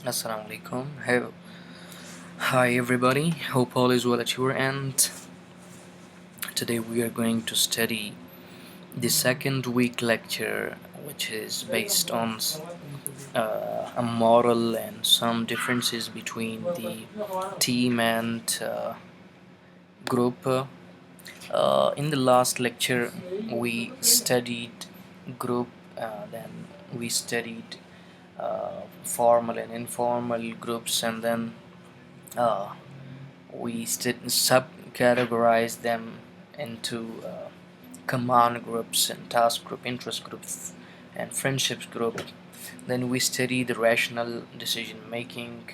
Assalamu alaikum. Hi everybody. Hope all is well at your end. Today we are going to study the second week lecture, which is based on a moral and some differences between the team and group. In the last lecture, we studied group, then we studied formal and informal groups, and then uh, we sub-categorize them into command groups and task group, interest groups, and friendships group. Then we study the rational decision making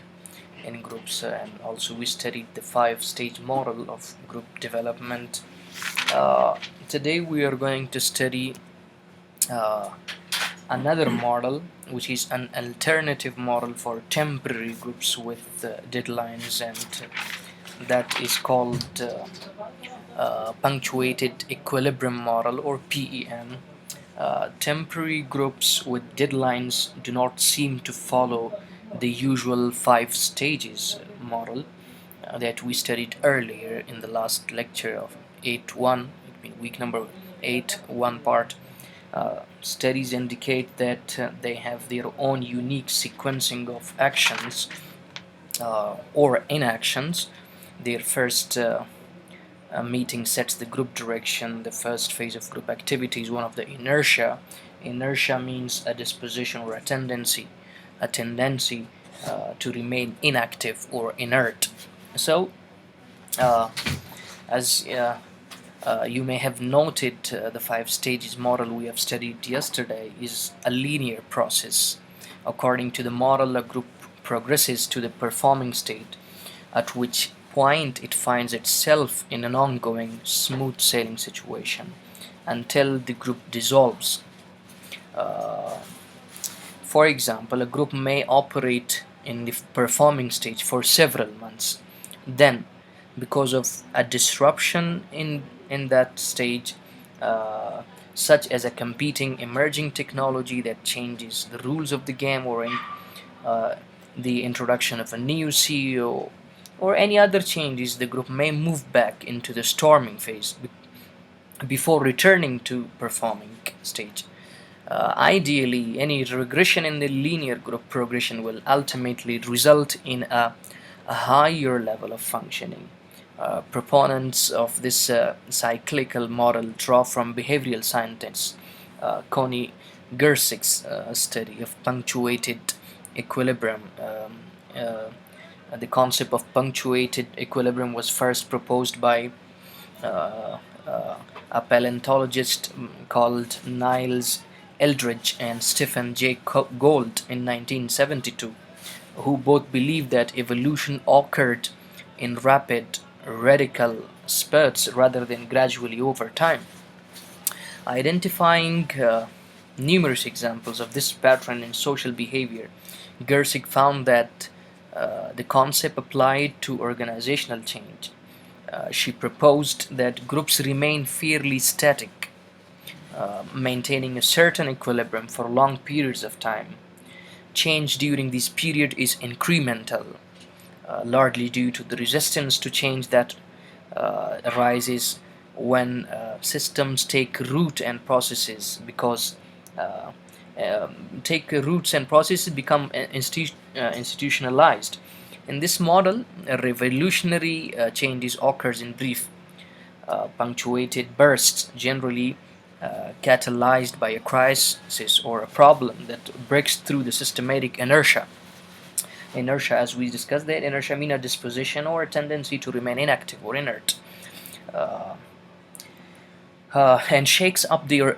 in groups, and also we studied the five-stage model of group development. Uh, Today we are going to study uh, another model, which is an alternative model for temporary groups with deadlines, and that is called punctuated equilibrium model, or PEM. Temporary groups with deadlines do not seem to follow the usual five stages model that we studied earlier in the last lecture of 8.1, week number 8, one part. Studies indicate that they have their own unique sequencing of actions or inactions. Their first meeting sets the group direction. The first phase of group activity is one of the inertia. Inertia means a disposition or a tendency to remain inactive or inert. So, uh, as you may have noted, the five stages model we have studied yesterday is a linear process. According to the model, a group progresses to the performing state, at which point it finds itself in an ongoing, smooth sailing situation until the group dissolves. Uh, for example, a group may operate in the performing stage for several months. Then, because of a disruption in that stage, uh, such as a competing emerging technology that changes the rules of the game, or uh, the introduction of a new CEO, or any other changes, the group may move back into the storming phase before returning to performing stage. Ideally, any regression in the linear group progression will ultimately result in a higher level of functioning. Proponents of this cyclical model draw from behavioral scientist Connie Gersig's study of punctuated equilibrium. The concept of punctuated equilibrium was first proposed by uh, uh, a paleontologist called Niles Eldredge and Stephen Jay Gould in 1972, who both believed that evolution occurred in rapid, radical spurts rather than gradually over time. Identifying numerous examples of this pattern in social behavior, Gersig found that the concept applied to organizational change. She proposed that groups remain fairly static, maintaining a certain equilibrium for long periods of time. Change during this period is incremental, largely due to the resistance to change that arises when systems take root and processes because uh, take roots and processes become institutionalized. In this model, a revolutionary changes occurs in brief, punctuated bursts, generally catalyzed by a crisis or a problem that breaks through the systematic inertia. Inertia, as we discussed, that inertia means a disposition or a tendency to remain inactive or inert, uh, and shakes up their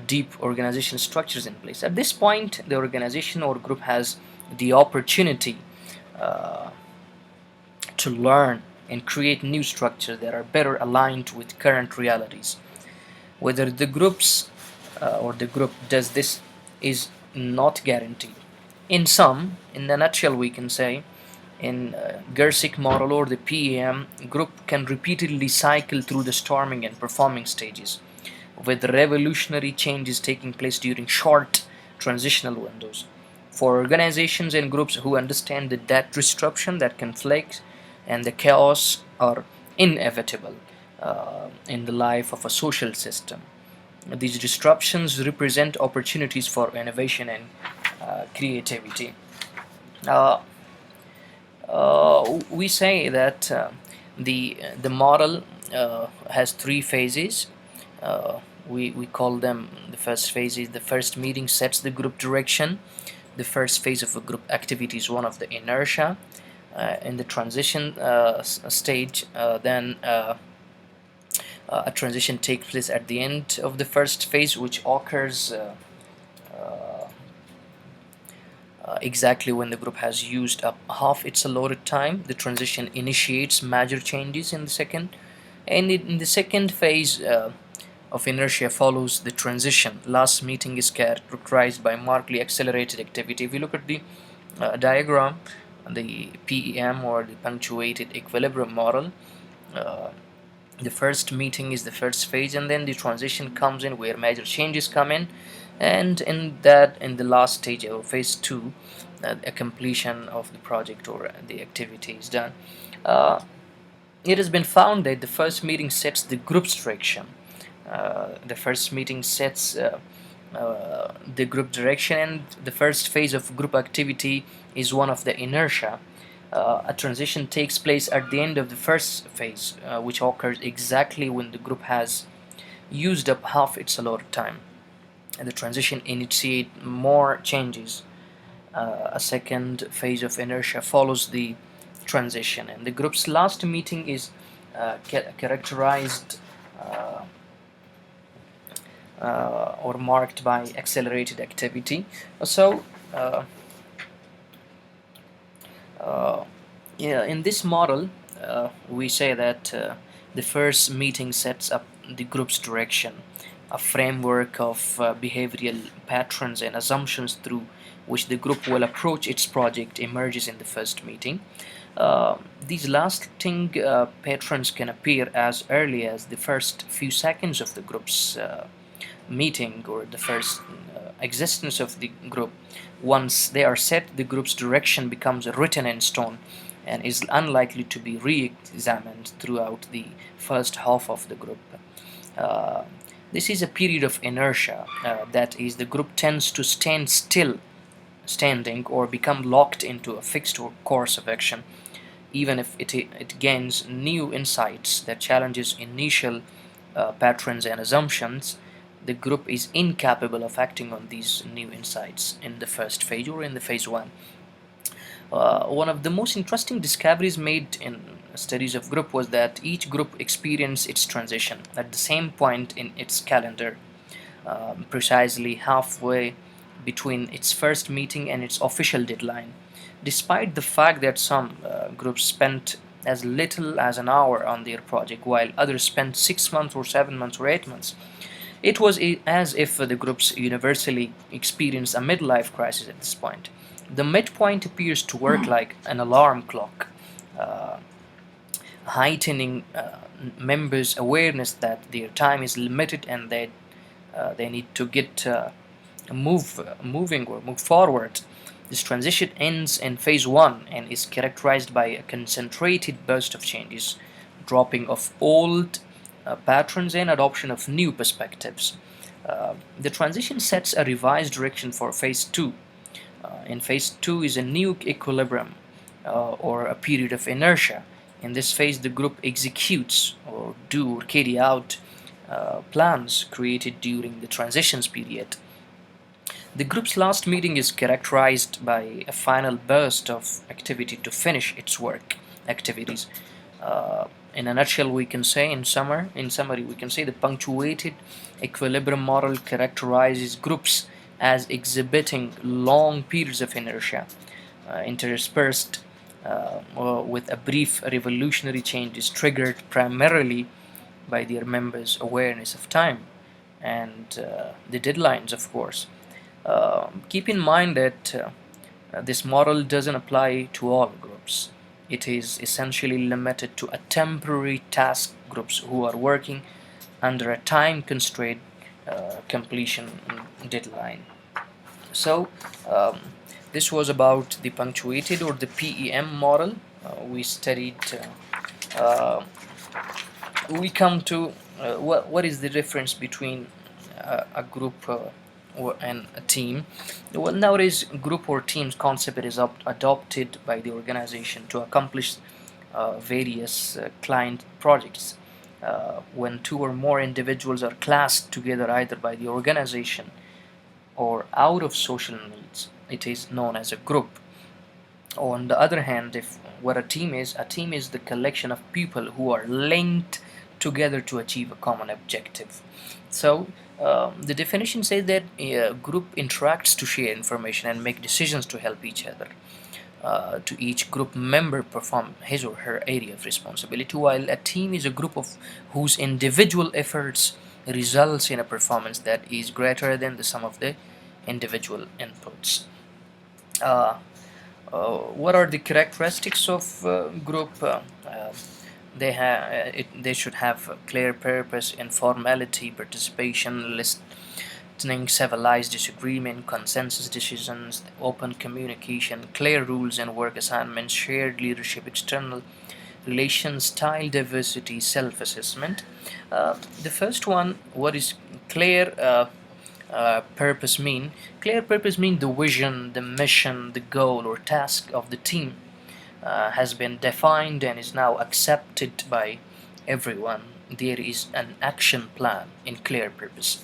deep organizational structures in place. At this point, the organization or group has the opportunity uh, to learn and create new structures that are better aligned with current realities. Whether the group does this is not guaranteed. In a nutshell, we can say, in Gersik model or the PEM, group can repeatedly cycle through the storming and performing stages, with revolutionary changes taking place during short transitional windows. For organizations and groups who understand that disruption, that conflict, and the chaos are inevitable in the life of a social system. These disruptions represent opportunities for innovation and creativity. Uh, we say that the model has three phases. We call them, the first phase is the first meeting sets the group direction. The first phase of a group activity is one of the inertia. In the transition stage, then a transition takes place at the end of the first phase, which occurs exactly when the group has used up half its allotted time. The transition initiates major changes in the second, and in the second phase of inertia follows the transition. Last meeting is characterized by markedly accelerated activity. If you look at the diagram, the PEM, or the punctuated equilibrium model, uh, the first meeting is the first phase, and then the transition comes in where major changes come in, and in the last stage, or phase 2, a completion of the project or the activity is done. uh, it has been found that the first meeting sets the group's direction. The first meeting sets the group direction, and the first phase of group activity is one of the inertia. A transition takes place at the end of the first phase, which occurs exactly when the group has used up half its allotted time. And the transition initiates more changes. A second phase of inertia follows the transition, and the group's last meeting is characterized or marked by accelerated activity. So, uh, uh, yeah, in this model, we say that the first meeting sets up the group's direction, a framework of behavioral patterns and assumptions through which the group will approach its project emerges in the first meeting. These lasting patterns can appear as early as the first few seconds of the group's meeting, or the first existence of the group. Once they are set, the group's direction becomes written in stone and is unlikely to be re-examined throughout the first half of the group. Uh, this is a period of inertia, that is, the group tends to stand still, standing, or become locked into a fixed course of action, even if it gains new insights that challenges initial patterns and assumptions. The group is incapable of acting on these new insights in the first phase or in the phase 1. One of the most interesting discoveries made in studies of group was that each group experienced its transition at the same point in its calendar, precisely halfway between its first meeting and its official deadline. Despite the fact that some groups spent as little as an hour on their project, while others spent 6 months or 7 months or 8 months, it was as if the groups universally experienced a midlife crisis at this point. The midpoint appears to work like an alarm clock, uh, heightening members' awareness that their time is limited and that they need to get moving or move forward. This transition ends in phase 1 and is characterized by a concentrated burst of changes, dropping of old patterns and adoption of new perspectives. The transition sets a revised direction for phase 2. In phase 2 is a new equilibrium, or a period of inertia. In this phase, the group executes or do or carry out plans created during the transitions period. The group's last meeting is characterized by a final burst of activity to finish its work activities. In a nutshell, we can say, in summary, we can say the punctuated equilibrium model characterizes groups as exhibiting long periods of inertia, interspersed with a brief revolutionary changes triggered primarily by their members' awareness of time and the deadlines, of course. Keep in mind that this model doesn't apply to all groups. It is essentially limited to a temporary task groups who are working under a time constraint completion deadline. So, um, This was about the punctuated or the PEM model. We studied. Uh, we come to what is the difference between a group and a team. Well, nowadays, group or teams concept is adopted by the organization to accomplish various client projects. When two or more individuals are classed together either by the organization or out of social needs, it is known as a group. On the other hand, if what a team is the collection of people who are linked together to achieve a common objective. So the definition says that a group interacts to share information and make decisions to help each other. To each group member perform his or her area of responsibility, while a team is a group of whose individual efforts results in a performance that is greater than the sum of the individual inputs. Uh, what are the characteristics of group? They should have a clear purpose, informality, participation, listening, civilized disagreement, consensus decisions, open communication, clear rules and work assignments, shared leadership, external relations, style diversity, self-assessment. The first one, what is clear purpose mean? Clear purpose mean the vision, the mission, the goal or task of the team has been defined and is now accepted by everyone. There is an action plan in clear purpose.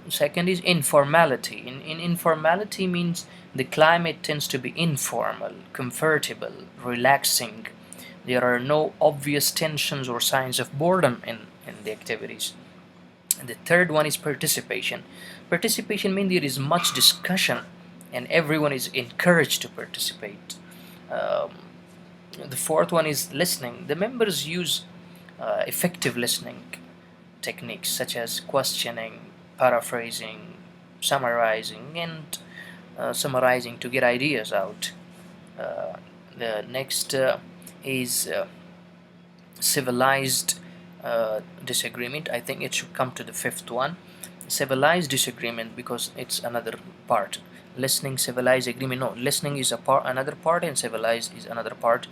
Second is informality. In informality means the climate tends to be informal, comfortable, relaxing. There are no obvious tensions or signs of boredom in the activities. And the third one is participation. Participation means there is much discussion and everyone is encouraged to participate. Um, the fourth one is listening. The members use effective listening techniques such as questioning, paraphrasing, summarizing, and summarizing to get ideas out. Uh, the next is civilized disagreement. I think it should come to the fifth one. Civilized disagreement because it's another part. Listening, civilized agreement. No, listening is a part, another part, and civilized is another part.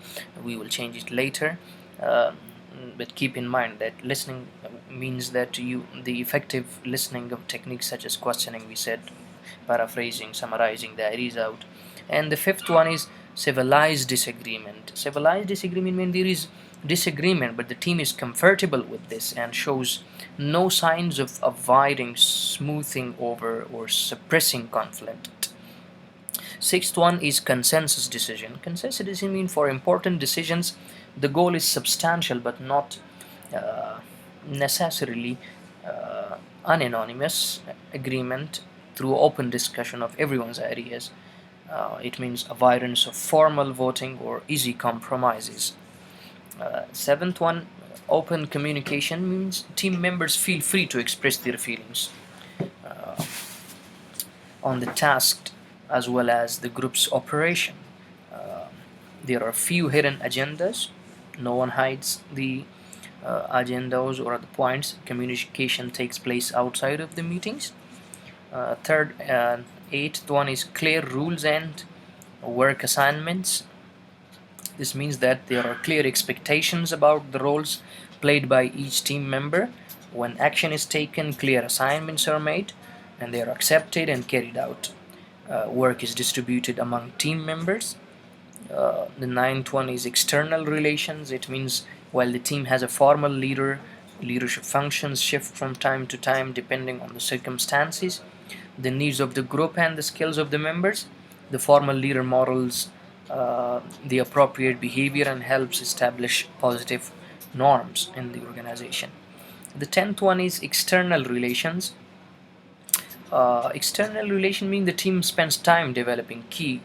We will change it later. Uh, but keep in mind that listening means that the effective listening of techniques such as questioning, we said, paraphrasing, summarizing the ideas out. And the fifth one is civilized disagreement. Civilized disagreement means there is disagreement, but the team is comfortable with this and shows no signs of avoiding, smoothing over, or suppressing conflict. Sixth one is consensus decision. Consensus decision means for important decisions, the goal is substantial but not uh, necessarily unanimous agreement through open discussion of everyone's ideas. It means avoidance of formal voting or easy compromises. Seventh one, open communication means team members feel free to express their feelings on the task as well as the group's operation. Uh, there are few hidden agendas. No one hides the agendas or the points. Communication takes place outside of the meetings. Third, eighth one is clear rules and work assignments. This means that there are clear expectations about the roles played by each team member. When action is taken, clear assignments are made and they are accepted and carried out. Work is distributed among team members. The ninth one is external relations. It means while the team has a formal leadership functions shift from time to time depending on the circumstances, the needs of the group, and the skills of the members. The formal leader models the appropriate behavior and helps establish positive norms in the organization. The tenth one is external relations. External relation means the team spends time developing key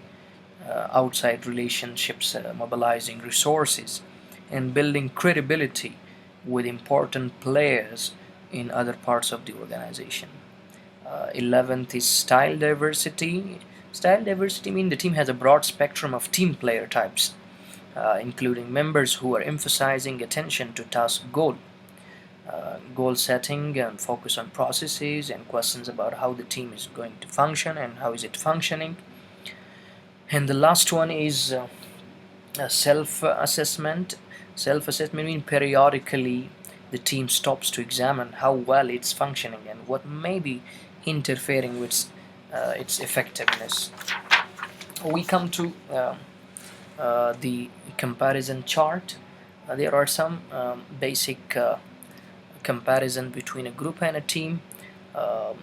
outside relationships, mobilizing resources, and building credibility with important players in other parts of the organization. 11th is style diversity. Style diversity means the team has a broad spectrum of team player types, including members who are emphasizing attention to task goal setting and focus on processes and questions about how the team is going to function and how is it functioning. And the last one is self-assessment. Self-assessment means periodically the team stops to examine how well it's functioning and what may be interfering with its effectiveness. We come to the comparison chart. There are some basic comparison between a group and a team. Um,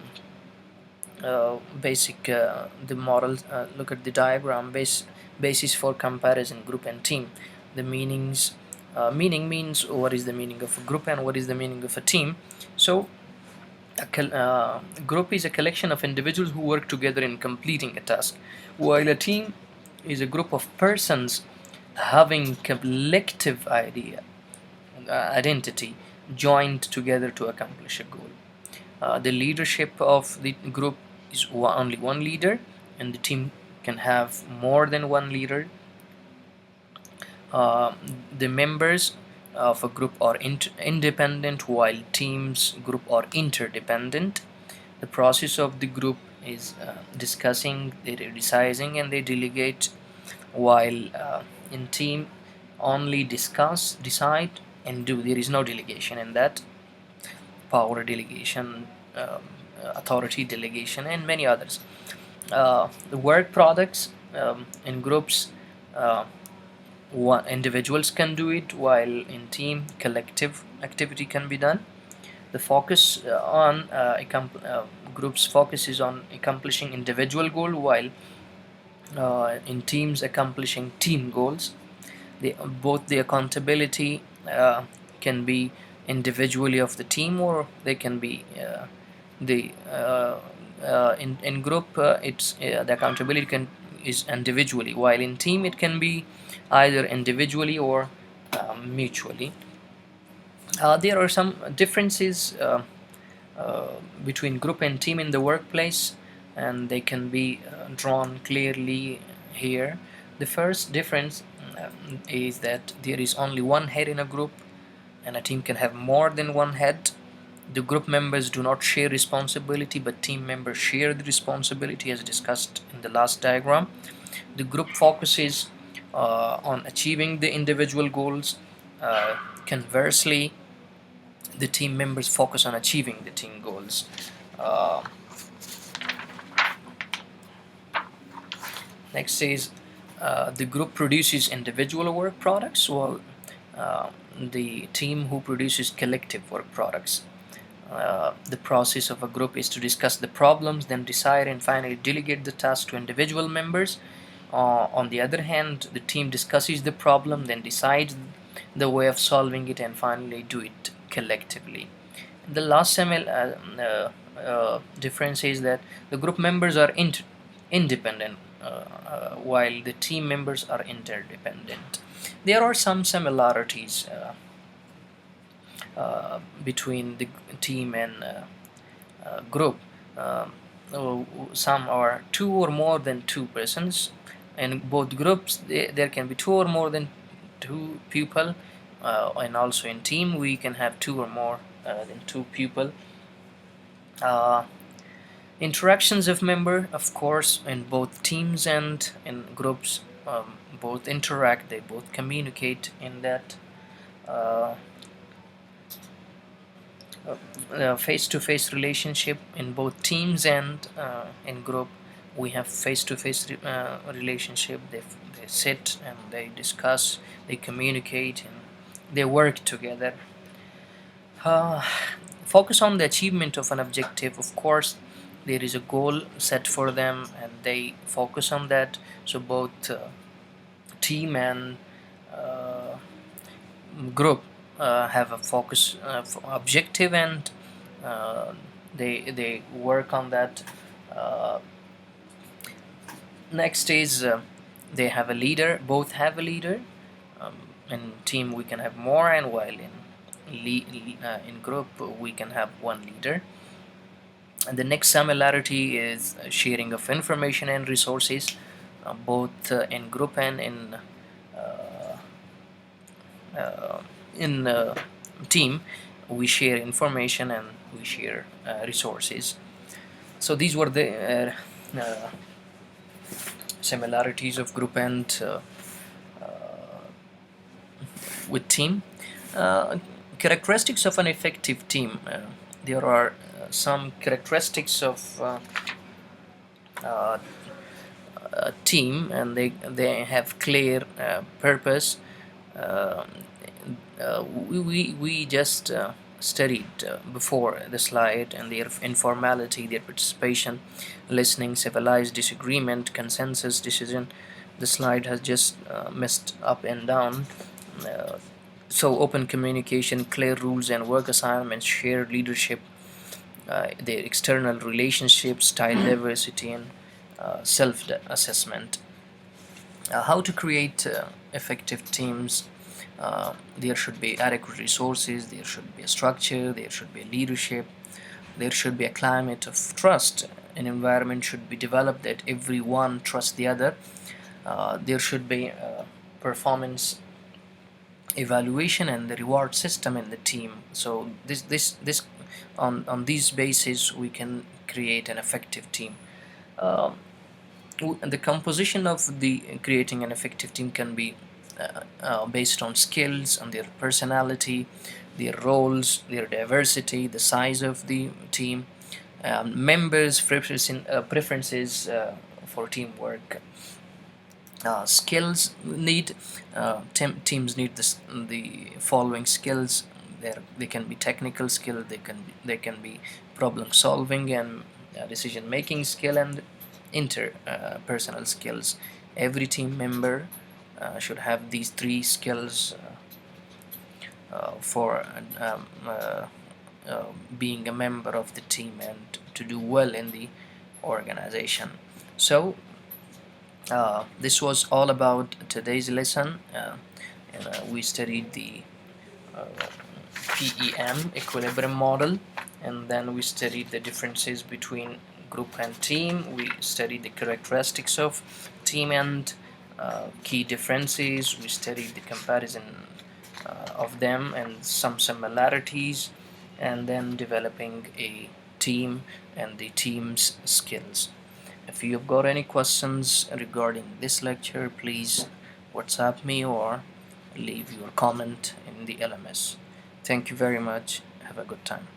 Basic the model, look at the diagram, basis for comparison group and team. The meanings, meaning means what is the meaning of a group and what is the meaning of a team. So a group is a collection of individuals who work together in completing a task, while a team is a group of persons having collective identity joined together to accomplish a goal. The leadership of the group is only one leader, and the team can have more than one leader. Uh, the members of a group are independent, while teams group are interdependent. The process of the group is discussing, they deciding, and they delegate, while in team only discuss, decide, and do. There is no delegation in that. Power delegation, authority delegation, and many others. The work products in groups, uh, individuals can do it, while in team collective activity can be done. The focus on groups focuses on accomplishing individual goal, while in teams accomplishing team goals. Both the accountability can be individually of the team, or they can be the in group. It's the accountability can is individually, while in team it can be either individually or mutually. There are some differences uh, between group and team in the workplace, and they can be drawn clearly here. The first difference is that there is only one head in a group, and a team can have more than one head. The group members do not share responsibility, but team members share the responsibility, as discussed in the last diagram. The group focuses on achieving the individual goals. Conversely, the team members focus on achieving the team goals. Uh, Next is the group produces individual work products, while the team who produces collective work products. The process of a group is to discuss the problems, then decide and finally delegate the task to individual members. On the other hand, the team discusses the problem, then decides the way of solving it, and finally do it collectively. The last difference is that the group members are independent, while the team members are interdependent. There are some similarities between the team and group. Some are two or more than two persons. In both groups, there can be two or more than two people, and also in team we can have two or more than two people. Uh, Interactions of member, of course, in both teams and in groups, both interact, they both communicate in that uh, face-to-face relationship. In both teams and in group, we have face-to-face relationship. They sit and they discuss, they communicate, and they work together. uh, Focus on the achievement of an objective. Of course, there is a goal set for them and they focus on that. So both team and uh, group have a focus objective, and uh, they work on that. uh, Next is they have a leader, both have a leader. um, in team we can have more, and while in group we can have one leader. And the next similarity is sharing of information and resources, both in group and uh, uh, in team. We share information and we share resources. So these were the similarities of group and with team. Uh, Characteristics of an effective team. There are some characteristics of uh, a team, and they have clear purpose. Uh, we just studied before the slide, and their informality, their participation, listening, civilized disagreement, consensus, decision. The slide has just messed up and down. Uh, so open communication, clear rules and work assignments, shared leadership, their external relationships, style diversity, and self-assessment. How to create effective teams. There should be adequate resources, there should be a structure, there should be a leadership, there should be a climate of trust. An environment should be developed that everyone trusts the other. There should be performance evaluation and the reward system in the team. So this on these basis we can create an effective team. Um, the composition of the creating an effective team can be based on skills, on their personality, their roles, their diversity, the size of the team, members' preferences for teamwork. Skills need teams need the following skills. They can be technical skill, they can be problem solving and decision making skill, and interpersonal skills. Every team member should have these three skills for being a member of the team and to do well in the organization. So this was all about today's lesson. We studied the uh, PEM, equilibrium model, and then we studied the differences between group and team. We studied the characteristics of team and key differences. We studied the comparison of them and some similarities, and then developing a team and the team's skills. If you've got any questions regarding this lecture, please WhatsApp me or leave your comment in the LMS. Thank you very much. Have a good time.